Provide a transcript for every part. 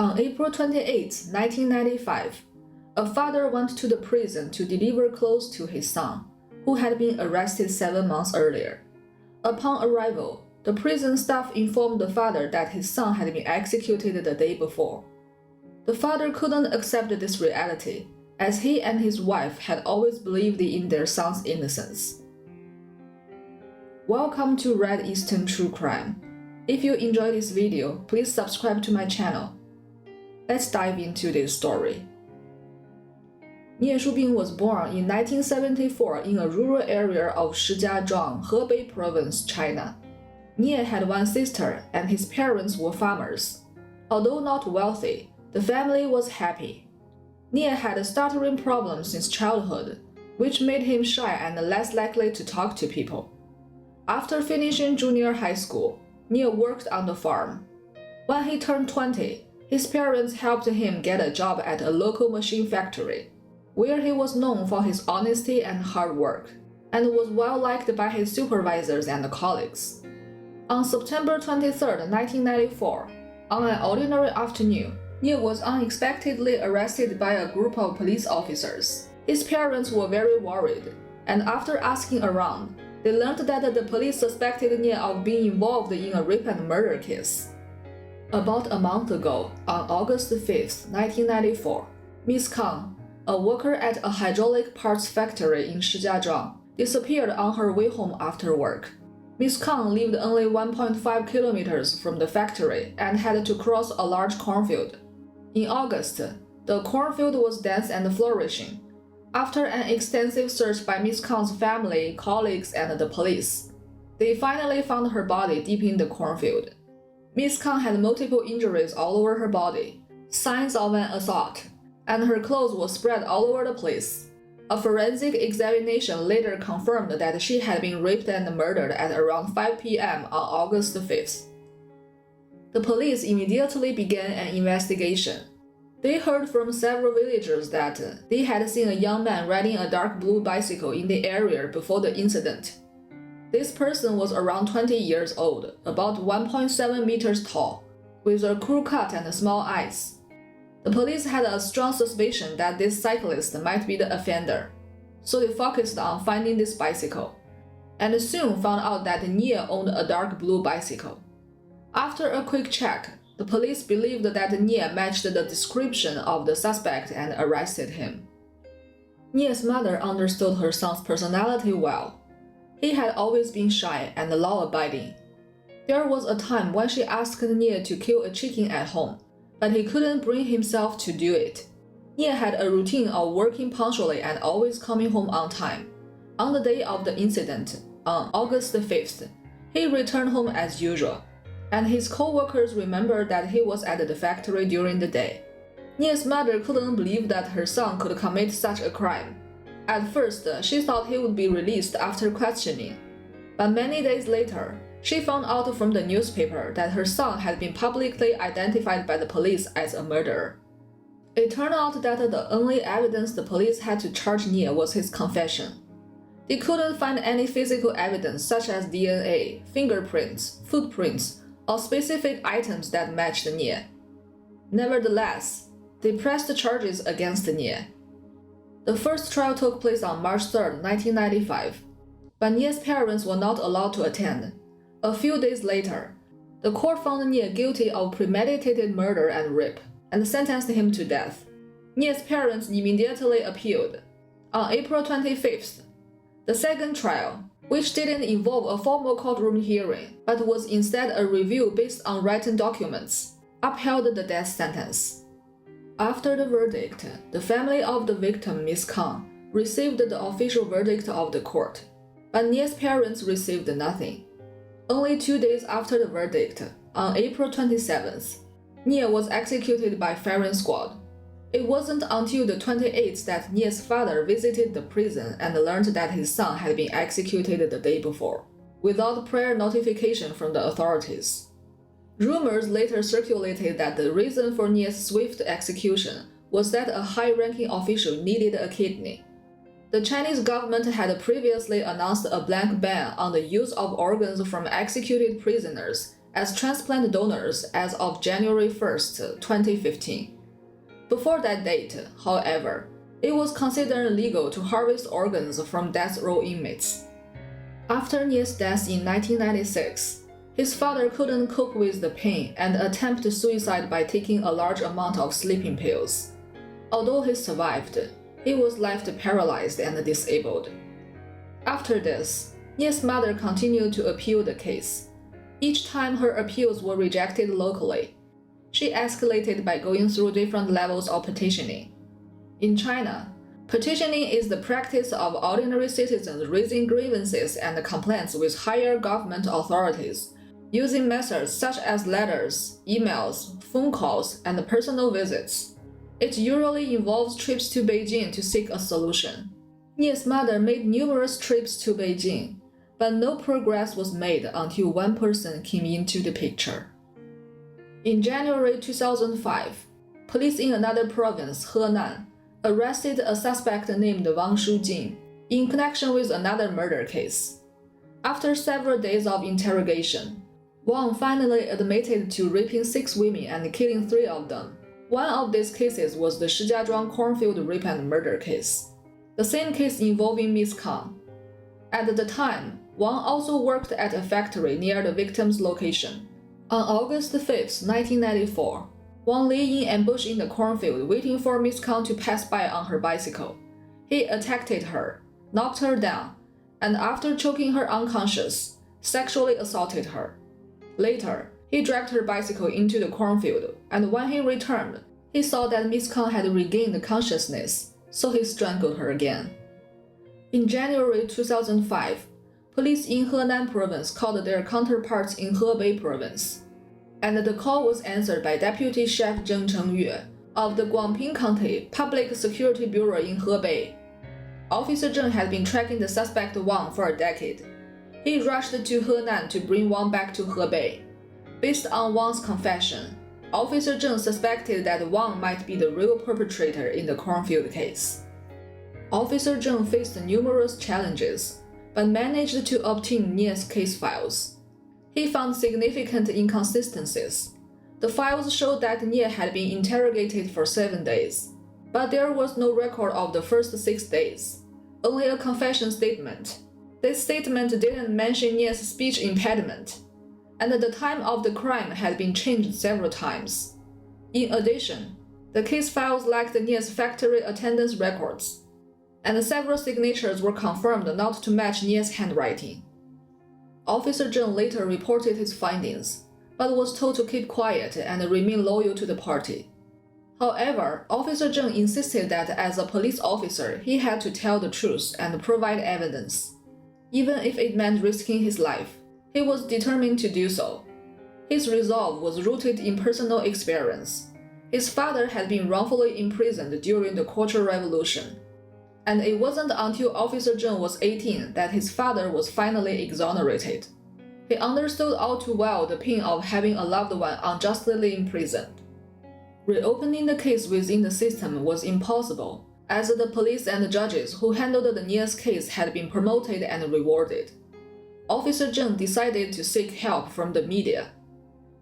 On April 28, 1995, a father went to the prison to deliver clothes to his son, who had been arrested 7 months earlier. Upon arrival, the prison staff informed the father that his son had been executed the day before. The father couldn't accept this reality, as he and his wife had always believed in their son's innocence. Welcome to Red Eastern True Crime. If you enjoyed this video, please subscribe to my channel. Let's dive into this story. Nie Shubing was born in 1974 in a rural area of Shijiazhuang, Hebei Province, China. Nie had one sister, and his parents were farmers. Although not wealthy, the family was happy. Nie had a stuttering problem since childhood, which made him shy and less likely to talk to people. After finishing junior high school, Nie worked on the farm. When he turned 20, his parents helped him get a job at a local machine factory, where he was known for his honesty and hard work, and was well liked by his supervisors and colleagues. On September 23, 1994, on an ordinary afternoon, Nie was unexpectedly arrested by a group of police officers. His parents were very worried, and after asking around, they learned that the police suspected Nie of being involved in a rape and murder case. About a month ago, on August 5, 1994, Miss Kang, a worker at a hydraulic parts factory in Shijiazhuang, disappeared on her way home after work. Miss Kang lived only 1.5 kilometers from the factory and had to cross a large cornfield. In August, the cornfield was dense and flourishing. After an extensive search by Miss Kang's family, colleagues, and the police, they finally found her body deep in the cornfield. Miss Kang had multiple injuries all over her body, signs of an assault, and her clothes were spread all over the place. A forensic examination later confirmed that she had been raped and murdered at around 5 p.m. on August 5th. The police immediately began an investigation. They heard from several villagers that they had seen a young man riding a dark blue bicycle in the area before the incident. This person was around 20 years old, about 1.7 meters tall, with a crew cut and small eyes. The police had a strong suspicion that this cyclist might be the offender, so they focused on finding this bicycle, and soon found out that Nie owned a dark blue bicycle. After a quick check, the police believed that Nie matched the description of the suspect and arrested him. Nie's mother understood her son's personality well. He had always been shy and law-abiding. There was a time when she asked Nie to kill a chicken at home, but he couldn't bring himself to do it. Nie had a routine of working punctually and always coming home on time. On the day of the incident, on August 5th, he returned home as usual, and his co-workers remembered that he was at the factory during the day. Nie's mother couldn't believe that her son could commit such a crime. At first, she thought he would be released after questioning, but many days later, she found out from the newspaper that her son had been publicly identified by the police as a murderer. It turned out that the only evidence the police had to charge Nie was his confession. They couldn't find any physical evidence such as DNA, fingerprints, footprints, or specific items that matched Nie. Nevertheless, they pressed charges against Nie. The first trial took place on March 3, 1995, but Nie's parents were not allowed to attend. A few days later, the court found Nie guilty of premeditated murder and rape and sentenced him to death. Nie's parents immediately appealed. On April 25th, the second trial, which didn't involve a formal courtroom hearing but was instead a review based on written documents, upheld the death sentence. After the verdict, the family of the victim, Miss Kang, received the official verdict of the court, but Nie's parents received nothing. Only 2 days after the verdict, on April 27th, Nie was executed by firing squad. It wasn't until the 28th that Nie's father visited the prison and learned that his son had been executed the day before, without prior notification from the authorities. Rumors later circulated that the reason for Nie's swift execution was that a high-ranking official needed a kidney. The Chinese government had previously announced a blanket ban on the use of organs from executed prisoners as transplant donors as of January 1st, 2015. Before that date, however, it was considered legal to harvest organs from death row inmates. After Nie's death in 1996, his father couldn't cope with the pain and attempted suicide by taking a large amount of sleeping pills. Although he survived, he was left paralyzed and disabled. After this, Nie's mother continued to appeal the case. Each time her appeals were rejected locally, she escalated by going through different levels of petitioning. In China, petitioning is the practice of ordinary citizens raising grievances and complaints with higher government authorities, using methods such as letters, emails, phone calls, and personal visits. It usually involves trips to Beijing to seek a solution. Nie's mother made numerous trips to Beijing, but no progress was made until one person came into the picture. In January 2005, police in another province, Henan, arrested a suspect named Wang Shujin in connection with another murder case. After several days of interrogation, Wang finally admitted to raping 6 women and killing 3 of them. One of these cases was the Shijiazhuang cornfield rape and murder case, the same case involving Miss Kang. At the time, Wang also worked at a factory near the victim's location. On August 5, 1994, Wang lay in ambush in the cornfield waiting for Miss Kang to pass by on her bicycle. He attacked her, knocked her down, and after choking her unconscious, sexually assaulted her. Later, he dragged her bicycle into the cornfield, and when he returned, he saw that Miss Kang had regained consciousness, so he strangled her again. In January 2005, police in Henan province called their counterparts in Hebei province, and the call was answered by Deputy Chef Zheng Chengyue of the Guangping County Public Security Bureau in Hebei. Officer Zheng had been tracking the suspect Wang for a decade. He rushed to Henan to bring Wang back to Hebei. Based on Wang's confession, Officer Zheng suspected that Wang might be the real perpetrator in the cornfield case. Officer Zheng faced numerous challenges, but managed to obtain Nie's case files. He found significant inconsistencies. The files showed that Nie had been interrogated for 7 days, but there was no record of the first 6 days, only a confession statement. This statement didn't mention Nie's speech impediment, and the time of the crime had been changed several times. In addition, the case files lacked Nie's factory attendance records, and several signatures were confirmed not to match Nie's handwriting. Officer Zheng later reported his findings, but was told to keep quiet and remain loyal to the party. However, Officer Zheng insisted that as a police officer, he had to tell the truth and provide evidence. Even if it meant risking his life, he was determined to do so. His resolve was rooted in personal experience. His father had been wrongfully imprisoned during the Cultural Revolution, and it wasn't until Officer Zheng was 18 that his father was finally exonerated. He understood all too well the pain of having a loved one unjustly imprisoned. Reopening the case within the system was impossible, as the police and judges who handled the Nie's case had been promoted and rewarded. Officer Zheng decided to seek help from the media.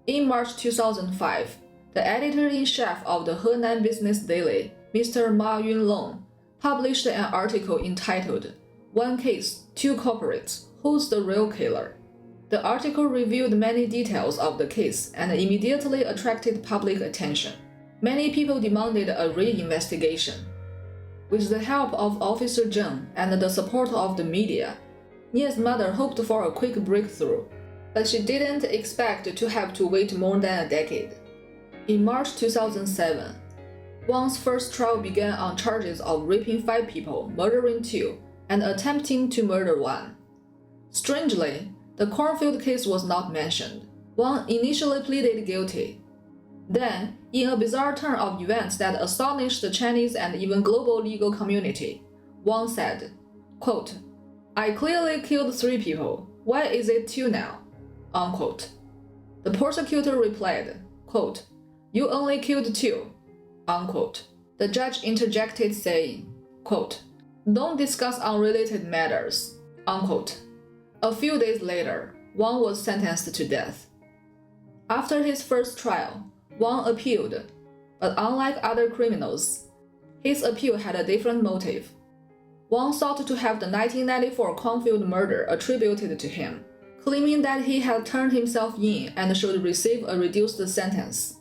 In March 2005, the editor-in-chief of the Henan Business Daily, Mr. Ma Yunlong, published an article entitled "One Case, Two Culprits, Who's the Real Killer?" The article revealed many details of the case and immediately attracted public attention. Many people demanded a re-investigation. With the help of Officer Zheng and the support of the media, Nie's mother hoped for a quick breakthrough, but she didn't expect to have to wait more than a decade. In March 2007, Wang's first trial began on charges of raping 5 people, murdering 2, and attempting to murder 1. Strangely, the cornfield case was not mentioned. Wang initially pleaded guilty. Then, in a bizarre turn of events that astonished the Chinese and even global legal community, Wang said, quote, "I clearly killed 3 people. Why is it 2 now?" Unquote. The prosecutor replied, quote, "You only killed 2. Unquote. The judge interjected saying, quote, "Don't discuss unrelated matters." Unquote. A few days later, Wang was sentenced to death. After his first trial, Wang appealed, but unlike other criminals, his appeal had a different motive. Wang sought to have the 1994 cornfield murder attributed to him, claiming that he had turned himself in and should receive a reduced sentence.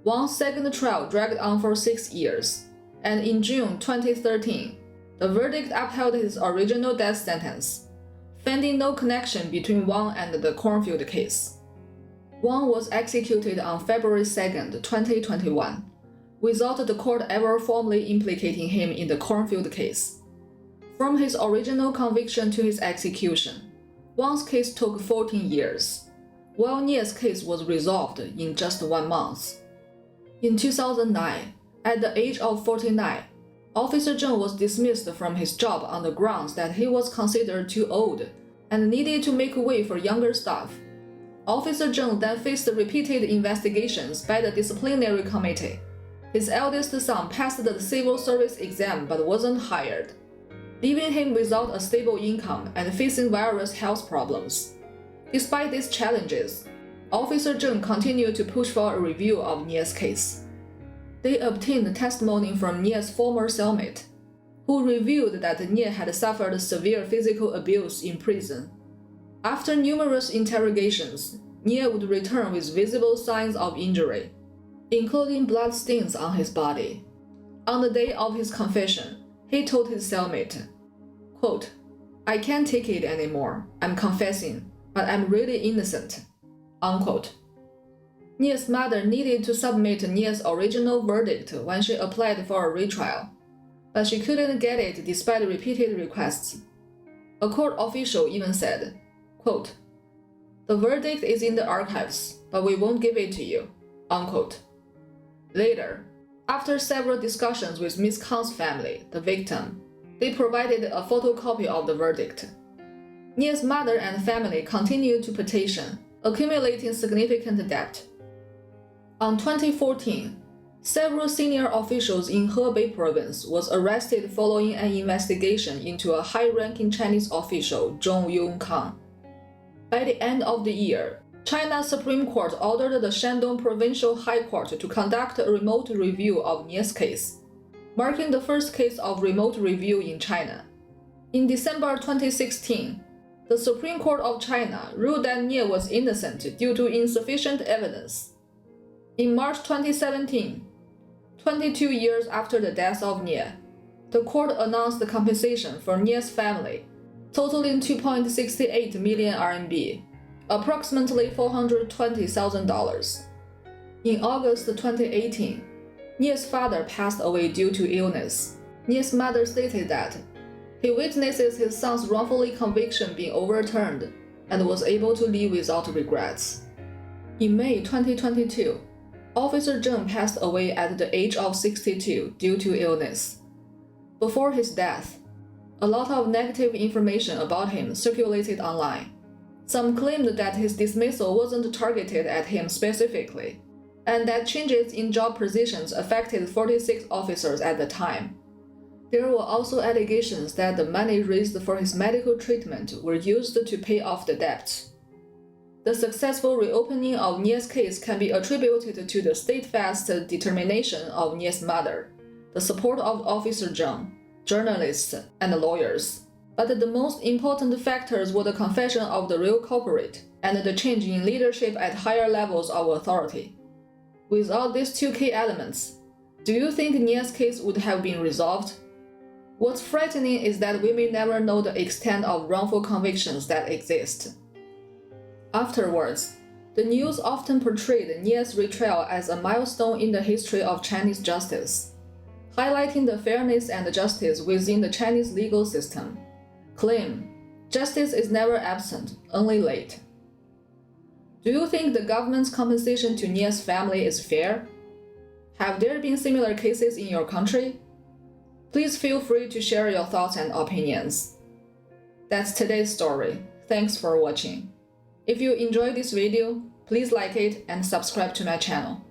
Wang's second trial dragged on for 6 years, and in June 2013, the verdict upheld his original death sentence, finding no connection between Wang and the cornfield case. Wang was executed on February 2, 2021, without the court ever formally implicating him in the cornfield case. From his original conviction to his execution, Wang's case took 14 years, while Nie's case was resolved in just 1 month. In 2009, at the age of 49, Officer Zheng was dismissed from his job on the grounds that he was considered too old and needed to make way for younger staff. Officer Zheng then faced repeated investigations by the disciplinary committee. His eldest son passed the civil service exam but wasn't hired, leaving him without a stable income and facing various health problems. Despite these challenges, Officer Zheng continued to push for a review of Nie's case. They obtained testimony from Nie's former cellmate, who revealed that Nie had suffered severe physical abuse in prison. After numerous interrogations, Nie would return with visible signs of injury, including blood stains on his body. On the day of his confession, he told his cellmate, quote, "I can't take it anymore. I'm confessing, but I'm really innocent," unquote. Nie's mother needed to submit Nie's original verdict when she applied for a retrial, but she couldn't get it despite repeated requests. A court official even said, quote, "The verdict is in the archives, but we won't give it to you," unquote. Later, after several discussions with Miss Kang's family, the victim, they provided a photocopy of the verdict. Nie's mother and family continued to petition, accumulating significant debt. On 2014, several senior officials in Hebei province was arrested following an investigation into a high-ranking Chinese official, Zhong Yongkang. By the end of the year, China's Supreme Court ordered the Shandong Provincial High Court to conduct a remote review of Nie's case, marking the first case of remote review in China. In December 2016, the Supreme Court of China ruled that Nie was innocent due to insufficient evidence. In March 2017, 22 years after the death of Nie, the court announced the compensation for Nie's family, totaling 2.68 million RMB, approximately $420,000. In August 2018, Nie's father passed away due to illness. Nie's mother stated that he witnesses his son's wrongfully conviction being overturned and was able to live without regrets. In May 2022, Officer Zheng passed away at the age of 62 due to illness. Before his death, a lot of negative information about him circulated online. Some claimed that his dismissal wasn't targeted at him specifically, and that changes in job positions affected 46 officers at the time. There were also allegations that the money raised for his medical treatment were used to pay off the debts. The successful reopening of Nie's case can be attributed to the steadfast determination of Nie's mother, the support of Officer Zheng, journalists, and lawyers. But the most important factors were the confession of the real culprit and the change in leadership at higher levels of authority. Without these two key elements, do you think Nie's case would have been resolved? What's frightening is that we may never know the extent of wrongful convictions that exist. Afterwards, the news often portrayed Nie's retrial as a milestone in the history of Chinese justice, highlighting the fairness and justice within the Chinese legal system. Claim, justice is never absent, only late. Do you think the government's compensation to Nie's family is fair? Have there been similar cases in your country? Please feel free to share your thoughts and opinions. That's today's story. Thanks for watching. If you enjoyed this video, please like it and subscribe to my channel.